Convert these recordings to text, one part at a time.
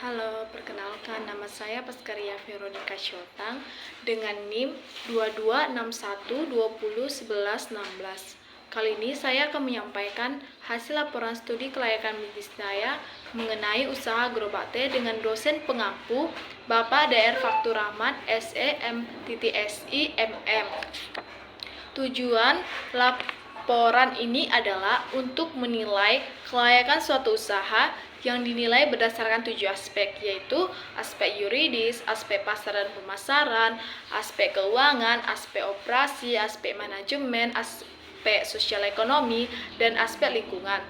Halo, perkenalkan nama saya Paskaria Veronica Syotang dengan NIM 2261201116. Kali ini saya akan menyampaikan hasil laporan studi kelayakan bisnis saya mengenai usaha gerobak teh dengan dosen pengampu Bapak Dr. Faktur Rahmat SEM.SI.MM. Tujuan laporan ini adalah untuk menilai kelayakan suatu usaha yang dinilai berdasarkan 7 aspek, yaitu aspek yuridis, aspek pasar dan pemasaran, aspek keuangan, aspek operasi, aspek manajemen, aspek sosial ekonomi, dan aspek lingkungan.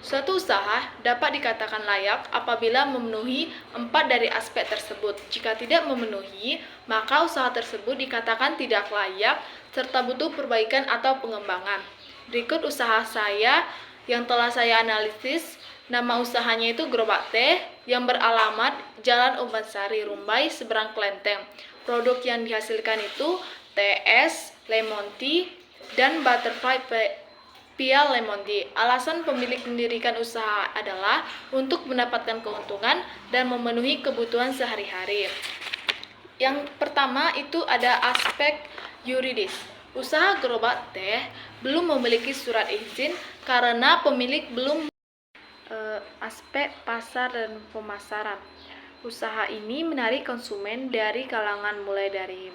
Suatu usaha dapat dikatakan layak apabila memenuhi 4 dari aspek tersebut. Jika tidak memenuhi, maka usaha tersebut dikatakan tidak layak serta butuh perbaikan atau pengembangan. Berikut usaha saya yang telah saya analisis. Nama usahanya itu Gerobak Teh yang beralamat Jalan Umbansari, Rumbai, Seberang Kelenteng. Produk yang dihasilkan itu TS, Lemon Tea, dan Butterfly Pia Lemon Tea. Alasan pemilik mendirikan usaha adalah untuk mendapatkan keuntungan dan memenuhi kebutuhan sehari-hari. Yang pertama itu ada aspek yuridis. Usaha gerobak teh belum memiliki surat izin karena pemilik belum aspek pasar dan pemasaran. Usaha ini menarik konsumen dari kalangan mulai dari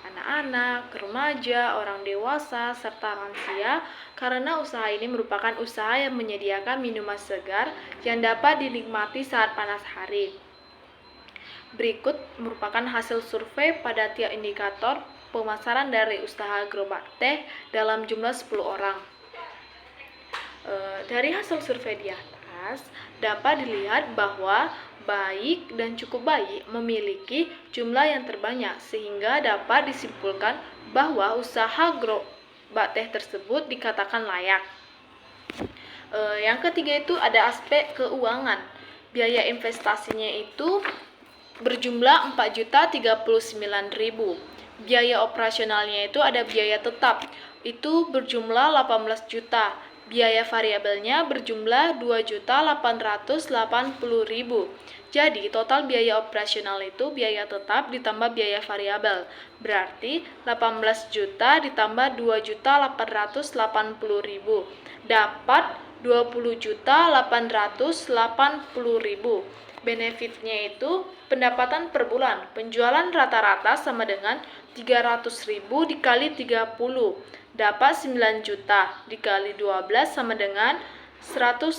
anak-anak, remaja, orang dewasa, serta lansia karena usaha ini merupakan usaha yang menyediakan minuman segar yang dapat dinikmati saat panas hari. Berikut merupakan hasil survei pada tiap indikator pemasaran dari usaha gerobak teh dalam jumlah 10 orang. Dari hasil survei di atas dapat dilihat bahwa baik dan cukup baik memiliki jumlah yang terbanyak sehingga dapat disimpulkan bahwa usaha gerobak teh tersebut dikatakan layak. Yang ketiga itu ada aspek keuangan. Biaya investasinya itu berjumlah 4.039.000. Biaya operasionalnya itu ada biaya tetap itu berjumlah 18 juta. Biaya variabelnya berjumlah 2.880.000. Jadi total biaya operasional itu biaya tetap ditambah biaya variabel. Berarti 18 juta ditambah 2.880.000 dapat 20.880.000. Benefitnya itu pendapatan per bulan. Penjualan rata-rata sama dengan 300.000 dikali 30 dapat 9 juta dikali 12 sama dengan 108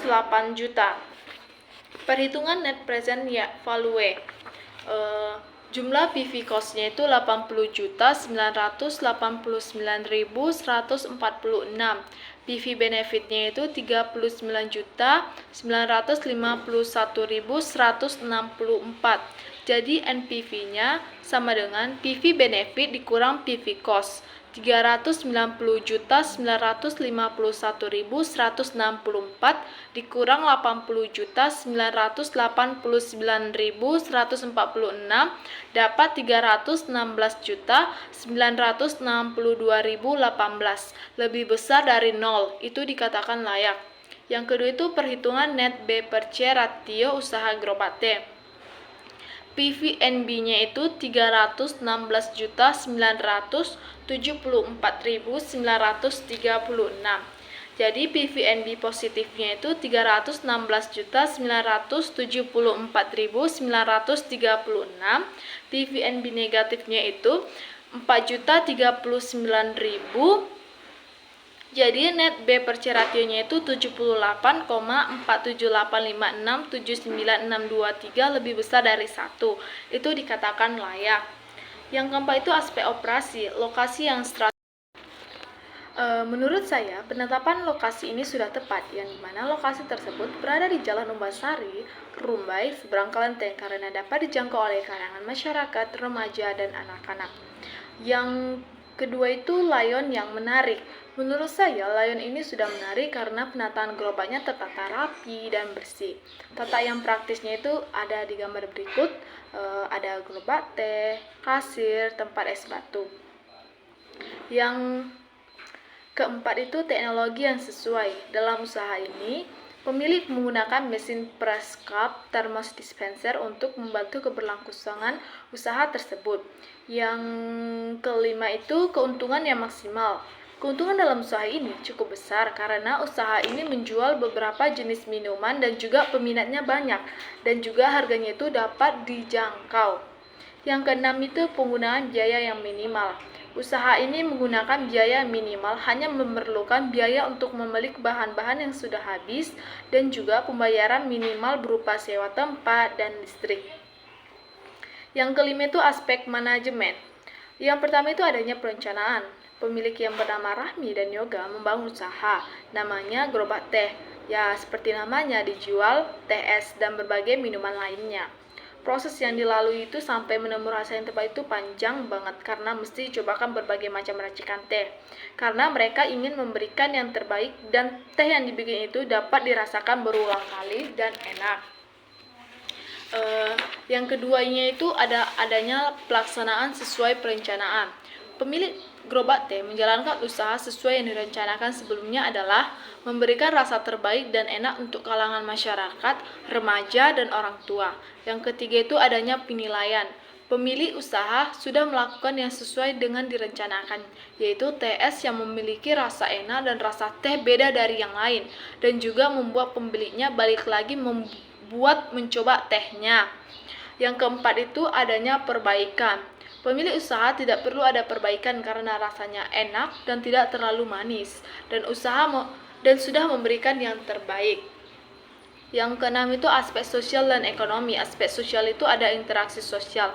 juta. Perhitungan net present value. Jumlah PV cost-nya itu 80.989.146. PV benefit-nya itu 39.951.164. Jadi NPV-nya sama dengan PV benefit dikurang PV cost. 390.951.164 dikurang 80.989.146 dapat 316.962.018, lebih besar dari 0, itu dikatakan layak. Yang kedua itu perhitungan net B per C ratio usaha gerobak teh. PVNB-nya itu 316.974.936. Jadi PVNB positifnya itu 316.974.936. PVNB negatifnya itu 4.039.000. Jadi net B per C rasionya itu 78,478567963 lebih besar dari 1. Itu dikatakan layak. Yang keempat itu aspek operasi, lokasi yang strategis. Menurut saya, penetapan lokasi ini sudah tepat, yang dimana lokasi tersebut berada di Jalan Umbansari, Rumbai, Seberang Kelenteng karena dapat dijangkau oleh kalangan masyarakat, remaja, dan anak-anak. Yang kedua itu layon yang menarik. Menurut saya, layon ini sudah menarik karena penataan gerobaknya tertata rapi dan bersih. Tata yang praktisnya itu ada di gambar berikut, ada gerobak teh, kasir, tempat es batu. Yang keempat itu teknologi yang sesuai. Dalam usaha ini, Pemilik menggunakan mesin press cup thermos dispenser untuk membantu keberlangsungan usaha tersebut. Yang kelima itu keuntungan yang maksimal. Keuntungan dalam usaha ini cukup besar karena usaha ini menjual beberapa jenis minuman dan juga peminatnya banyak dan juga harganya itu dapat dijangkau. Yang keenam itu penggunaan biaya yang minimal. Usaha ini menggunakan biaya minimal, hanya memerlukan biaya untuk membeli bahan-bahan yang sudah habis dan juga pembayaran minimal berupa sewa tempat dan listrik. Yang kelima itu aspek manajemen. Yang pertama itu adanya perencanaan. Pemilik yang bernama Rahmi dan Yoga membangun usaha, namanya Gerobak Teh. Ya, seperti namanya, dijual teh es dan berbagai minuman lainnya. Proses yang dilalui itu sampai menemukan rasa yang tepat itu panjang banget karena mesti cobakan berbagai macam racikan teh. Karena mereka ingin memberikan yang terbaik dan teh yang dibikin itu dapat dirasakan berulang kali dan enak. Yang keduanya itu adanya pelaksanaan sesuai perencanaan. Pemilik gerobak teh menjalankan usaha sesuai yang direncanakan sebelumnya adalah memberikan rasa terbaik dan enak untuk kalangan masyarakat, remaja, dan orang tua. Yang ketiga itu adanya penilaian. Pemilik usaha sudah melakukan yang sesuai dengan direncanakan, yaitu TS yang memiliki rasa enak dan rasa teh beda dari yang lain, dan juga membuat pembelinya balik lagi membuat mencoba tehnya. Yang keempat itu adanya perbaikan. Pemilik usaha tidak perlu ada perbaikan karena rasanya enak dan tidak terlalu manis, dan sudah memberikan yang terbaik. Yang keenam itu aspek sosial dan ekonomi. Aspek sosial itu ada interaksi sosial.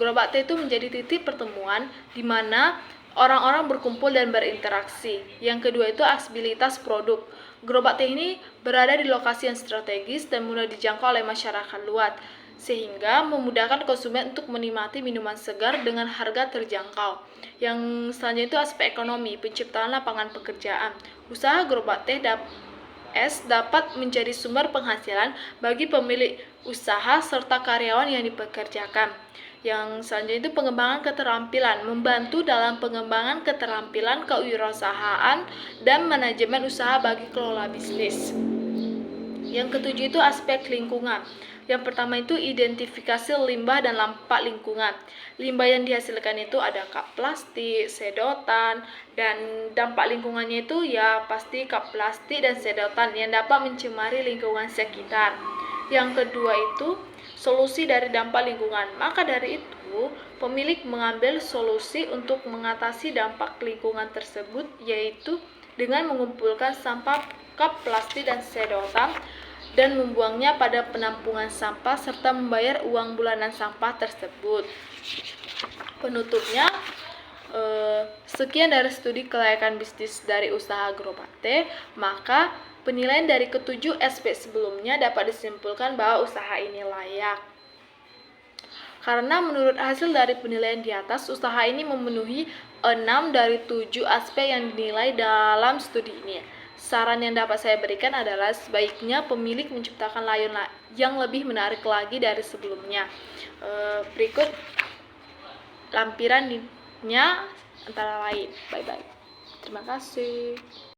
Gerobak teh itu menjadi titik pertemuan di mana orang-orang berkumpul dan berinteraksi. Yang kedua itu aksesibilitas produk. Gerobak teh ini berada di lokasi yang strategis dan mudah dijangkau oleh masyarakat luas, sehingga memudahkan konsumen untuk menikmati minuman segar dengan harga terjangkau. Yang selanjutnya itu aspek ekonomi, penciptaan lapangan pekerjaan. Usaha gerobak teh dapat menjadi sumber penghasilan bagi pemilik usaha serta karyawan yang dipekerjakan. Yang selanjutnya itu pengembangan keterampilan, membantu dalam pengembangan keterampilan kewirausahaan dan manajemen usaha bagi kelola bisnis. Yang ketujuh itu aspek lingkungan. Yang pertama itu identifikasi limbah dan dampak lingkungan. Limbah yang dihasilkan itu ada kap plastik, sedotan, dan dampak lingkungannya itu ya pasti kap plastik dan sedotan yang dapat mencemari lingkungan sekitar. Yang kedua itu solusi dari dampak lingkungan. Maka dari itu, pemilik mengambil solusi untuk mengatasi dampak lingkungan tersebut, yaitu dengan mengumpulkan sampah kap plastik dan sedotan dan membuangnya pada penampungan sampah serta membayar uang bulanan sampah tersebut. Penutupnya, sekian dari studi kelayakan bisnis dari usaha gerobak teh. Maka penilaian dari ketujuh aspek sebelumnya dapat disimpulkan bahwa usaha ini layak. Karena menurut hasil dari penilaian di atas, usaha ini memenuhi 6 dari 7 aspek yang dinilai dalam studi ini. Saran yang dapat saya berikan adalah sebaiknya pemilik menciptakan layanan yang lebih menarik lagi dari sebelumnya. Berikut lampirannya antara lain. Bye-bye. Terima kasih.